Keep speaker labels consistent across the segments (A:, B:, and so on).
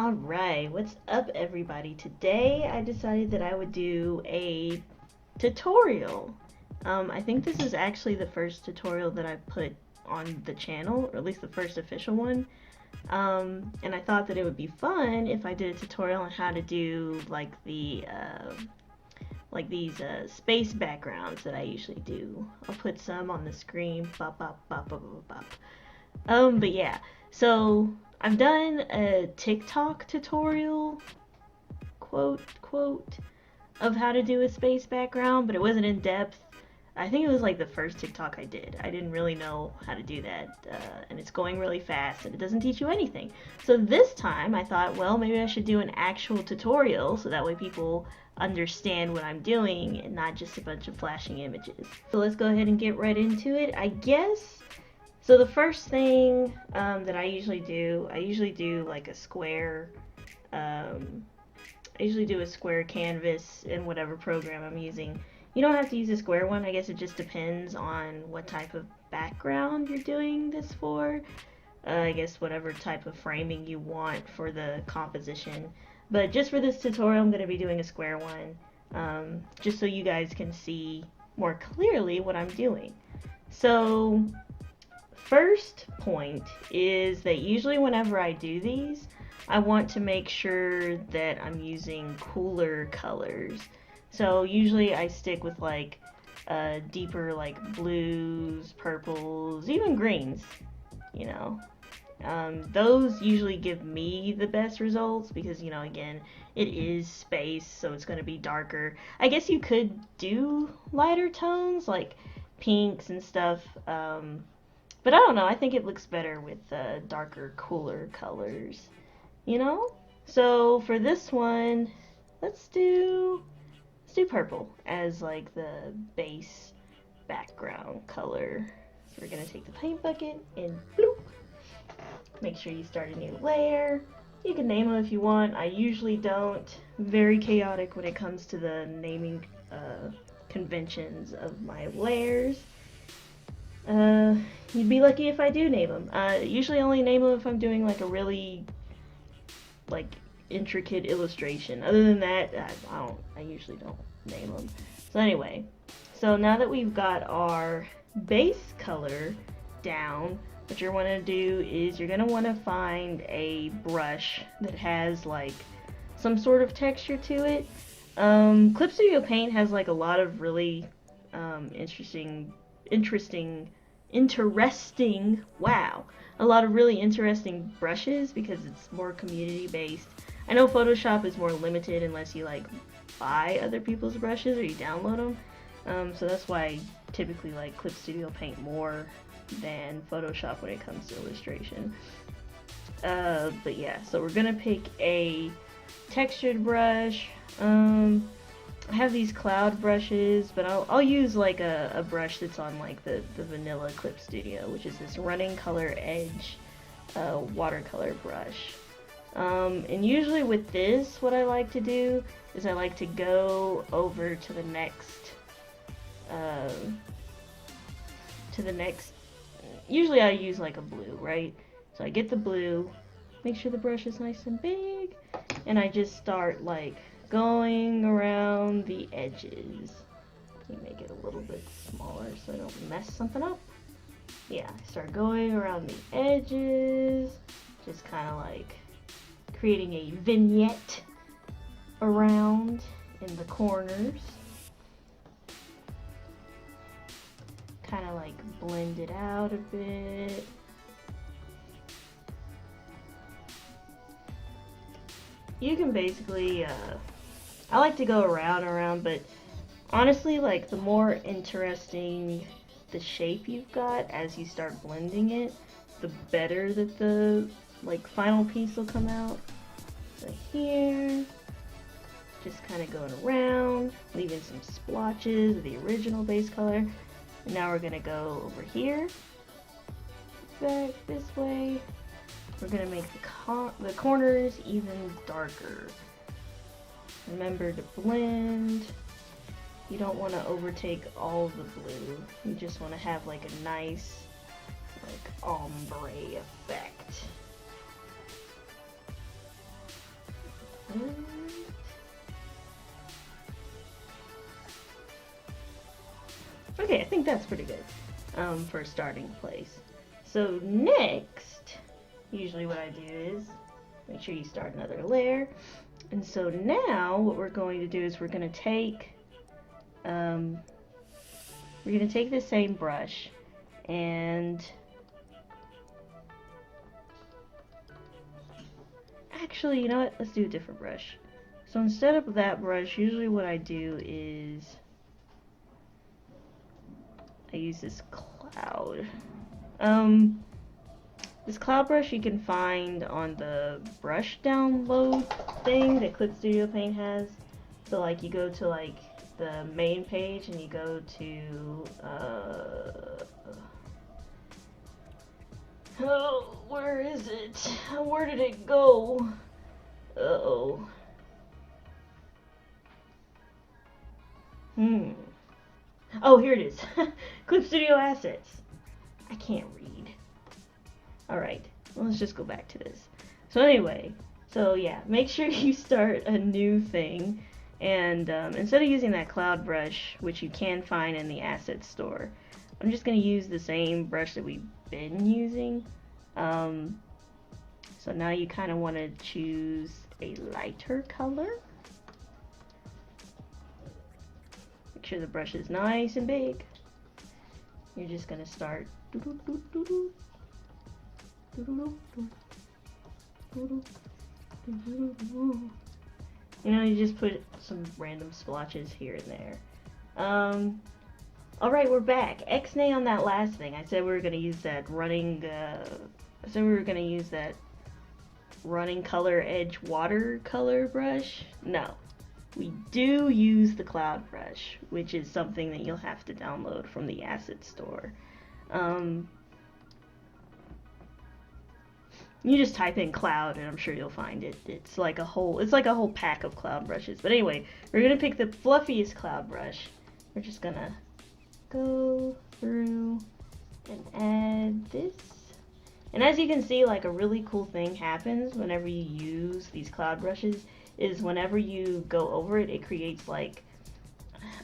A: Alright, what's up everybody? Today I decided that I would do a tutorial. I think this is actually the first tutorial that I put on the channel, or at least the first official one. And I thought that it would be fun if I did a tutorial on how to do like these space backgrounds that I usually do. I'll put some on the screen. Bop, bop, bop, bop, bop, bop. But yeah, so I've done a TikTok tutorial, quote, of how to do a space background, but it wasn't in depth. I think it was like the first TikTok I did. I didn't really know how to do that, and it's going really fast, and it doesn't teach you anything. So this time I thought, well, maybe I should do an actual tutorial, so that way people understand what I'm doing, and not just a bunch of flashing images. So let's go ahead and get right into it, I guess. So the first thing that I usually do like a square, I usually do a square canvas in whatever program I'm using. You don't have to use a square one, I guess it just depends on what type of background you're doing this for. I guess whatever type of framing you want for the composition. But just for this tutorial I'm going to be doing a square one, just so you guys can see more clearly what I'm doing. So first point is that usually whenever I do these, I want to make sure that I'm using cooler colors. So usually I stick with like deeper like blues, purples, even greens, you know. Those usually give me the best results because, you know, again, it is space, so it's going to be darker. I guess you could do lighter tones like pinks and stuff, but I don't know, I think it looks better with darker, cooler colors, you know? So for this one, let's do purple as like the base background color. So we're gonna take the paint bucket and bloop. Make sure you start a new layer. You can name them if you want. I usually don't. Very chaotic when it comes to the naming conventions of my layers. You'd be lucky if I do name them. Usually only name them if I'm doing like a really like intricate illustration. Other than that, I usually don't name them. So anyway, so now that we've got our base color down, what you're want to do is you're going to want to find a brush that has like some sort of texture to it. Clip Studio Paint has like a lot of really interesting, wow, a lot of really interesting brushes because it's more community based. I know Photoshop is more limited unless you like buy other people's brushes or you download them. So that's why I typically like Clip Studio Paint more than Photoshop when it comes to illustration. But yeah, so we're gonna pick a textured brush. I have these cloud brushes, but I'll use like a brush that's on like the vanilla Clip Studio, which is this Running Color Edge watercolor brush. And usually with this, what I like to do is I like to go over to the next, usually I use like a blue, right? So I get the blue, make sure the brush is nice and big, and I just start like going around the edges. Let me make it a little bit smaller so I don't mess something up. Yeah, start going around the edges, just kind of like creating a vignette around in the corners. Kind of like blend it out a bit. You can basically, I like to go around, but honestly, like the more interesting the shape you've got as you start blending it, the better that the like final piece will come out. So here, just kind of going around, leaving some splotches of the original base color. And now we're gonna go over here, back this way. We're gonna make the corners even darker. Remember to blend. You don't want to overtake all the blue. You just want to have like a nice like ombre effect. Okay, I think that's pretty good for a starting place. So next, usually what I do is make sure you start another layer. And so now what we're going to do is we're going to take the same brush and actually, you know what? Let's do a different brush. So instead of that brush, usually what I do is I use this cloud. This cloud brush you can find on the brush download thing that Clip Studio Paint has. So like you go to like the main page and you go to oh, where is it? Where did it go? Uh-oh. Oh, here it is. Clip Studio Assets. I can't read. Alright, let's just go back to this. So anyway, so yeah, make sure you start a new thing. And instead of using that cloud brush, which you can find in the asset store, I'm just going to use the same brush that we've been using. So now you kind of want to choose a lighter color. Make sure the brush is nice and big. You're just going to start. You know, you just put some random splotches here and there. Alright, we're back. X-nay on that last thing. I said we were going to use that running color edge watercolor brush. No. We do use the cloud brush, which is something that you'll have to download from the asset store. You just type in cloud and I'm sure you'll find it. It's like a whole pack of cloud brushes. But anyway, we're gonna pick the fluffiest cloud brush. We're just gonna go through and add this. And as you can see, like a really cool thing happens whenever you use these cloud brushes is whenever you go over it, it creates like,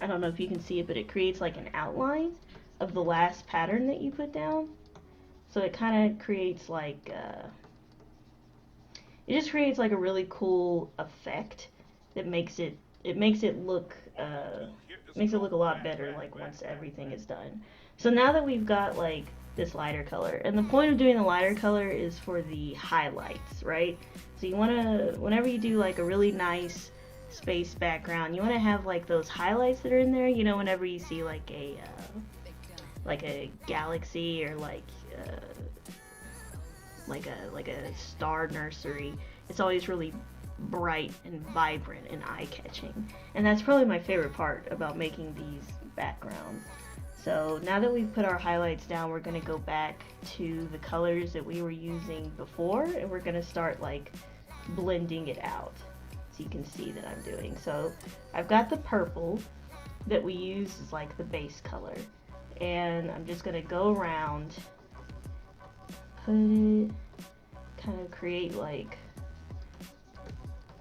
A: I don't know if you can see it, but it creates like an outline of the last pattern that you put down. So it kind of creates like it just creates like a really cool effect that makes it look a lot better like once everything is done. So now that we've got like this lighter color, and the point of doing the lighter color is for the highlights, right? So you want to, whenever you do like a really nice space background, you want to have like those highlights that are in there, you know, whenever you see like a galaxy or like a star nursery, it's always really bright and vibrant and eye-catching. And that's probably my favorite part about making these backgrounds. So now that we've put our highlights down, we're going to go back to the colors that we were using before, and we're going to start like blending it out. So you can see that I'm doing. So I've got the purple that we use as like the base color. And I'm just going to go around, put it, kind of create like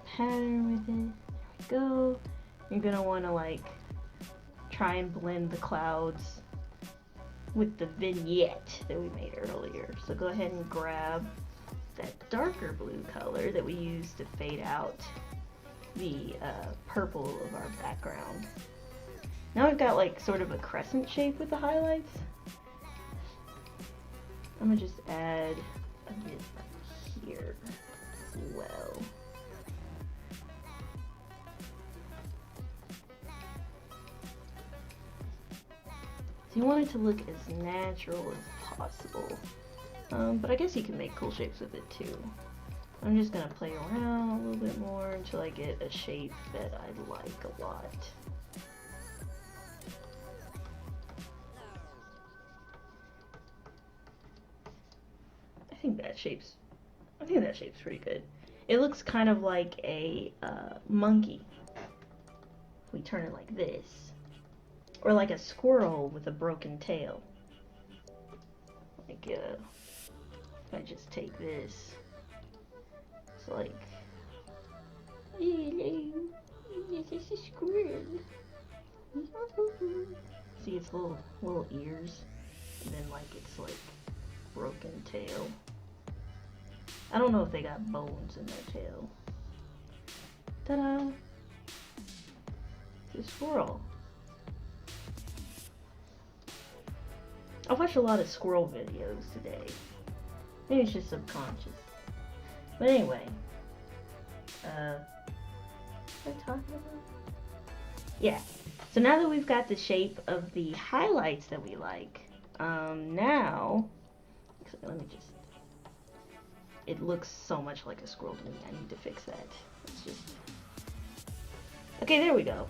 A: pattern with it. There we go. You're going to want to like try and blend the clouds with the vignette that we made earlier. So go ahead and grab that darker blue color that we used to fade out the purple of our background. Now I've got like sort of a crescent shape with the highlights. I'm gonna just add a bit right here as well. So you want it to look as natural as possible. But I guess you can make cool shapes with it too. I'm just gonna play around a little bit more until I get a shape that I like a lot. I think that shape's pretty good. It looks kind of like a monkey. We turn it like this. Or like a squirrel with a broken tail. Like, if I just take this, it's like, Hello. This is a squirrel. See its little ears, and then like its like broken tail. I don't know if they got bones in their tail. Ta-da! It's a squirrel. I watched a lot of squirrel videos today. Maybe it's just subconscious. But anyway, what am I talking about? Yeah. So now that we've got the shape of the highlights that we like, now, let me just, it looks so much like a squirrel to me. I need to fix that. It's just, okay, there we go.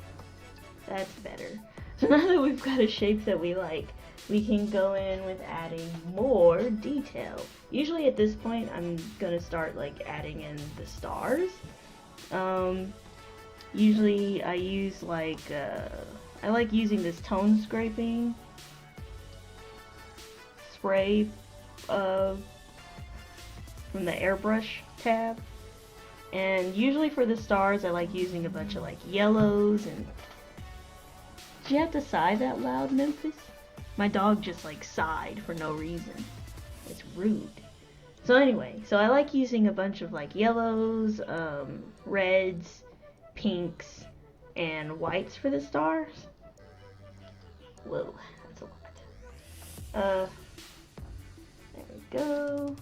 A: That's better. So now that we've got a shape that we like, we can go in with adding more detail. Usually at this point, I'm gonna start like adding in the stars. Usually I use like, I like using this tone scraping spray from the airbrush tab. And usually for the stars, I like using a bunch of like yellows and... Did you have to sigh that loud, Memphis? My dog just like sighed for no reason. It's rude. So anyway, so I like using a bunch of like yellows, reds, pinks, and whites for the stars. Whoa, that's a lot. There we go.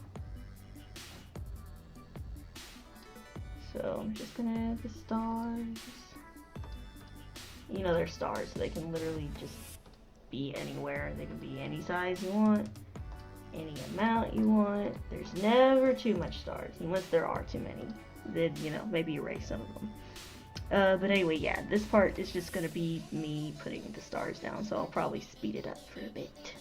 A: So I'm just gonna add the stars. You know they're stars, so they can literally just be anywhere. They can be any size you want, any amount you want. There's never too much stars, unless there are too many. Then, you know, maybe erase some of them. But anyway, yeah, this part is just gonna be me putting the stars down, so I'll probably speed it up for a bit.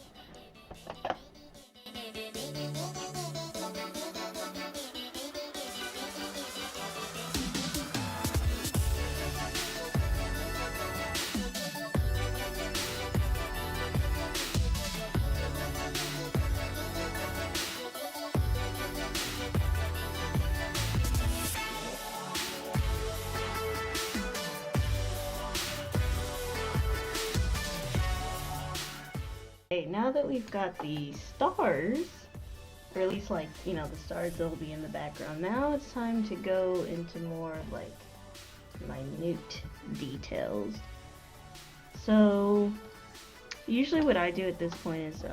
A: Okay, now that we've got the stars, or at least like, you know, the stars that'll be in the background, now it's time to go into more like minute details. So usually what I do at this point is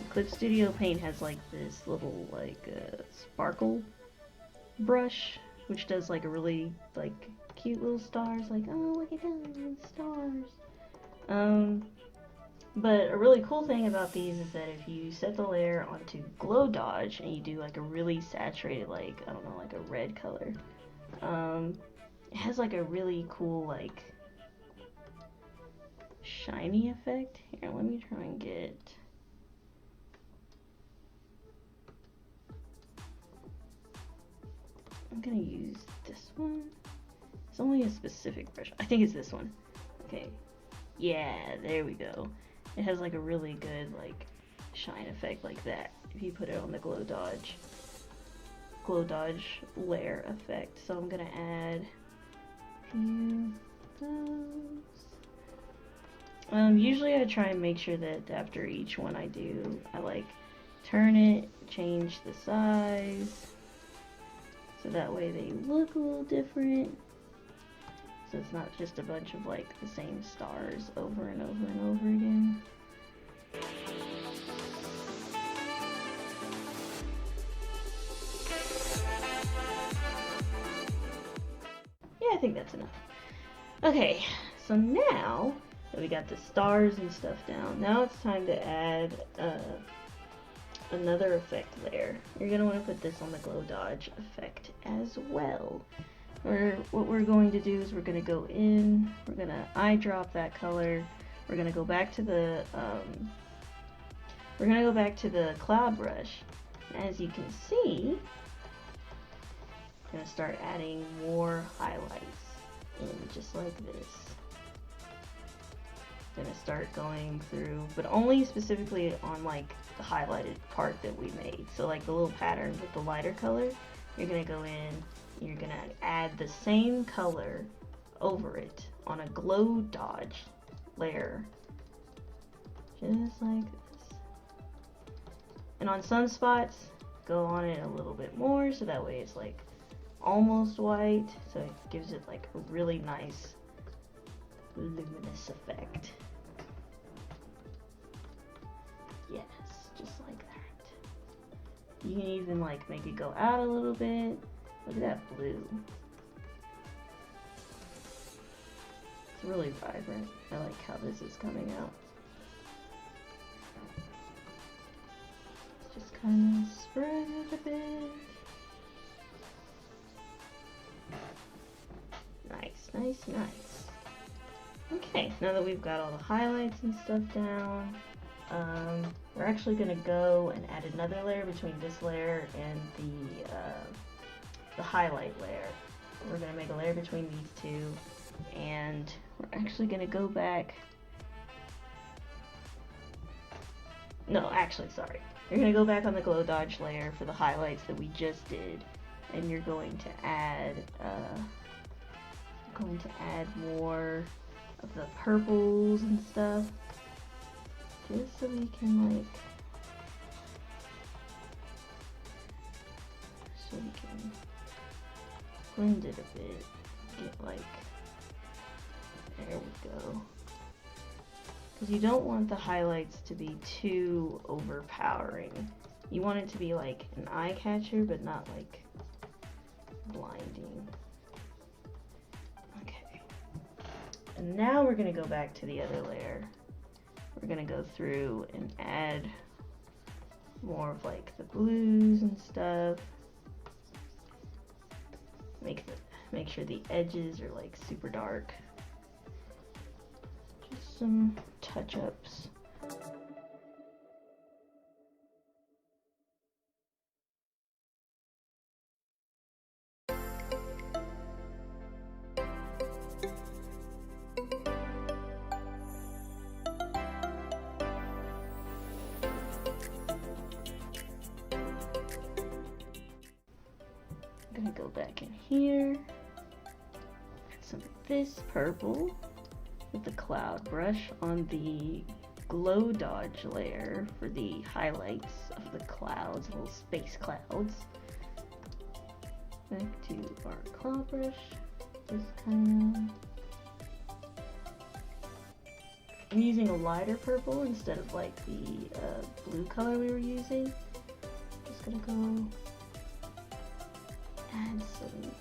A: Clip Studio Paint has like this little like sparkle brush, which does like a really like cute little stars, like, oh look at those stars. But a really cool thing about these is that if you set the layer onto Glow Dodge and you do like a really saturated, like, I don't know, like a red color, it has like a really cool like shiny effect. Here, let me try and get... I'm gonna use this one. It's only a specific brush. I think it's this one. Okay. Yeah, there we go. It has like a really good like shine effect like that if you put it on the Glow Dodge layer effect. So I'm gonna add a few of those. Usually I try and make sure that after each one I do, I like turn it, change the size, so that way they look a little different. So it's not just a bunch of like the same stars over and over and over again. Yeah, I think that's enough. Okay, so now that we got the stars and stuff down, now it's time to add another effect layer. You're going to want to put this on the Glow Dodge effect as well. What we're going to do is we're going to go in, we're going to eyedrop that color, we're going to go back to the cloud brush. And as you can see, I'm going to start adding more highlights in just like this. I'm going to start going through, but only specifically on like the highlighted part that we made. So like the little pattern with the lighter color, you're gonna go in, you're gonna add the same color over it on a glow dodge layer, just like this. And on some spots, go on it a little bit more, so that way it's like almost white, so it gives it like a really nice luminous effect. Yes, just like that. You can even like make it go out a little bit. Look at that blue. It's really vibrant. I like how this is coming out. Just kind of spread it a bit. Nice, nice, nice. Okay, now that we've got all the highlights and stuff down, we're actually going to go and add another layer between this layer and the highlight layer. We're going to make a layer between these two, and we're actually going to go back. No, actually, sorry. You're going to go back on the glow dodge layer for the highlights that we just did, and you're going to add more of the purples and stuff, just so we can blend it a bit, get like, there we go. Because you don't want the highlights to be too overpowering. You want it to be like an eye catcher, but not like blinding. Okay. And now we're going to go back to the other layer. We're going to go through and add more of like the blues and stuff. Make sure the edges are like super dark. Just some touch-ups. I'm gonna go back in here, add some of this purple with the cloud brush on the glow dodge layer for the highlights of the clouds, little space clouds. Back to our cloud brush, just kind of. I'm using a lighter purple instead of like the blue color we were using. Just gonna go add some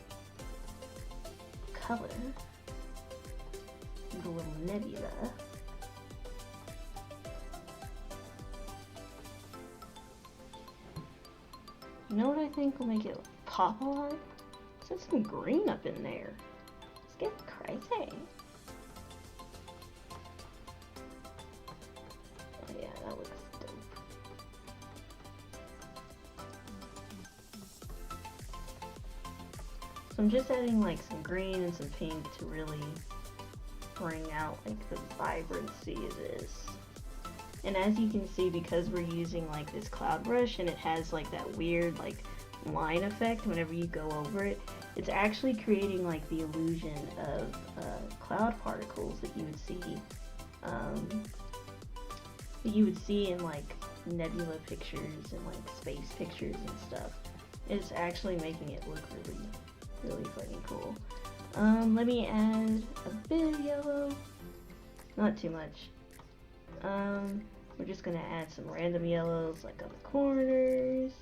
A: color and a little nebula. You know what I think will make it pop a lot? Set some green up in there. Let's get crazy. Oh yeah, that looks dope. So I'm just adding like some green and some pink to really bring out like the vibrancy of this. And as you can see, because we're using like this cloud brush and it has like that weird like line effect whenever you go over it, it's actually creating like the illusion of cloud particles that you would see in like nebula pictures and like space pictures and stuff. It's actually making it look really fucking cool. Let me add a bit of yellow, not too much. We're just gonna add some random yellows like on the corners.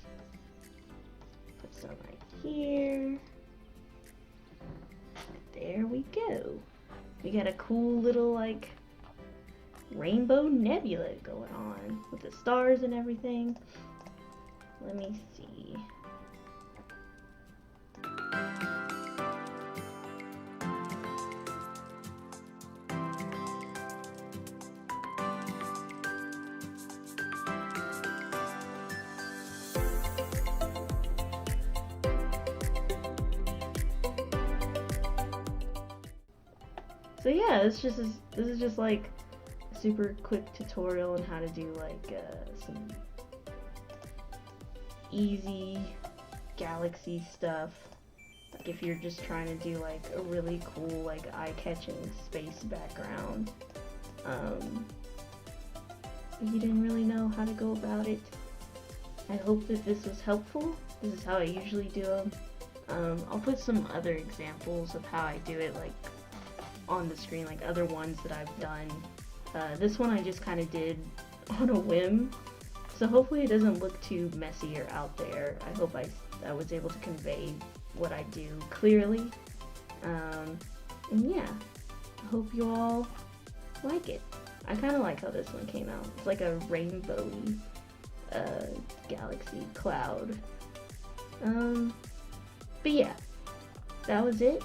A: Put some right here. There we go. We got a cool little like rainbow nebula going on with the stars and everything. Let me see. So yeah, this is just like a super quick tutorial on how to do like some easy galaxy stuff. Like if you're just trying to do like a really cool, like eye-catching space background. You didn't really know how to go about it. I hope that this was helpful. This is how I usually do them. I'll put some other examples of how I do it, like on the screen, like other ones that I've done. This one I just kind of did on a whim, so hopefully it doesn't look too messy or out there. I hope I was able to convey what I do clearly. And yeah, I hope you all like it. I kind of like how this one came out. It's like a rainbowy galaxy cloud. But yeah, that was it.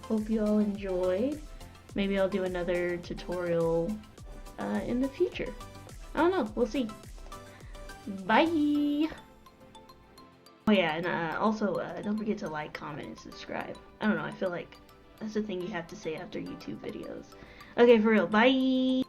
A: Hope you all enjoyed. Maybe I'll do another tutorial in the future. I don't know, we'll see. Bye! Oh yeah, and also don't forget to like, comment, and subscribe. I don't know, I feel like that's the thing you have to say after YouTube videos. Okay, for real, bye!